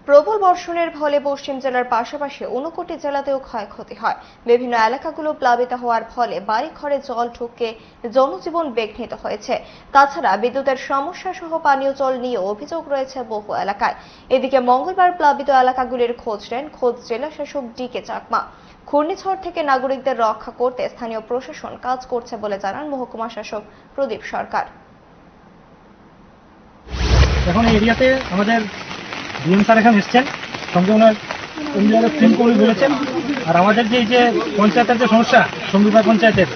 প্রবল বর্ষণের ফলে পশ্চিম জেলার পাশাপাশি ঊনকোটি জেলাতেও ক্ষয়ক্ষতি হয়। বিভিন্ন এলাকাগুলো প্লাবিত হওয়ার ফলে বাড়িঘরে জল ঢুকে জনজীবন বিঘ্নিত হয়েছে। তাছাড়া বিদ্যুতের সমস্যা সহ পানীয় জল নিয়ে অভিযোগ রয়েছে বহু এলাকায়। এদিকে মঙ্গলবার প্লাবিত এলাকাগুলির খোঁজ নেন খোদ জেলা শাসক ডি.কে. চাকমা। ঘূর্ণিঝড় থেকে নাগরিকদের রক্ষা করতে স্থানীয় প্রশাসন কাজ করছে বলে জানান মহকুমা শাসক প্রদীপ সরকার। এখন এই এরিয়াতে আমাদের ডিএম স্যার এখানে এসছেন, সঙ্গে ওনার ইন্ডিয়ার টিম কর্মী বলেছেন। আর আমাদের যে পঞ্চায়েতের যে সমস্যা সঙ্গীবাগ পঞ্চায়েতের,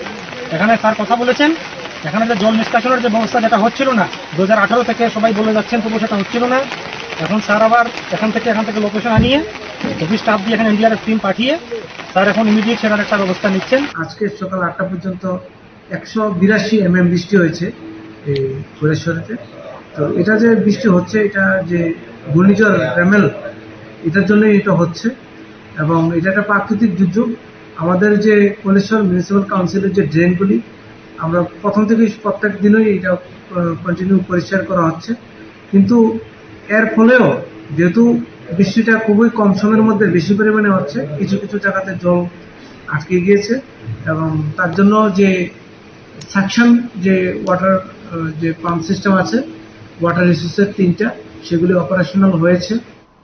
এখানে স্যার কথা বলেছেন। এখানে যে জল নিষ্কাশনের যে ব্যবস্থা যেটা হচ্ছিল না 2018 থেকে সবাই বলে যাচ্ছেন, তবু সেটা হচ্ছিল না। এখন স্যার আবার এখান থেকে লোকেশন আনিয়ে অফিস স্টাফ দিয়ে এখানে ইন্ডিয়ার টিম পাঠিয়ে স্যার এখন ইমিডিয়েট সেটার একটা ব্যবস্থা নিচ্ছেন। আজকে সকাল 8টা পর্যন্ত 182 mm বৃষ্টি হয়েছে এই কৈলাসহরীতে। তো এটা যে বৃষ্টি হচ্ছে, এটা যে ঘূর্ণিঝড় রেমেল, এটার জন্যই এটা হচ্ছে এবং এটা একটা প্রাকৃতিক দুর্যোগ। আমাদের যে কৈলাসহর মিউনিসিপ্যাল কাউন্সিলের যে ড্রেনগুলি, আমরা প্রথম থেকে প্রত্যেক দিনই এটা কন্টিনিউ পরিষ্কার করা হচ্ছে, কিন্তু এর ফলেও যেহেতু বৃষ্টিটা খুবই কম সময়ের মধ্যে বেশি পরিমাণে হচ্ছে, কিছু কিছু জায়গাতে জল আটকে গিয়েছে এবং তার জন্য যে সাকশন যে ওয়াটার যে পাম্প সিস্টেম আছে, ওয়াটার রিসোর্সের 3টা, সেগুলি অপারেশনাল হয়েছে।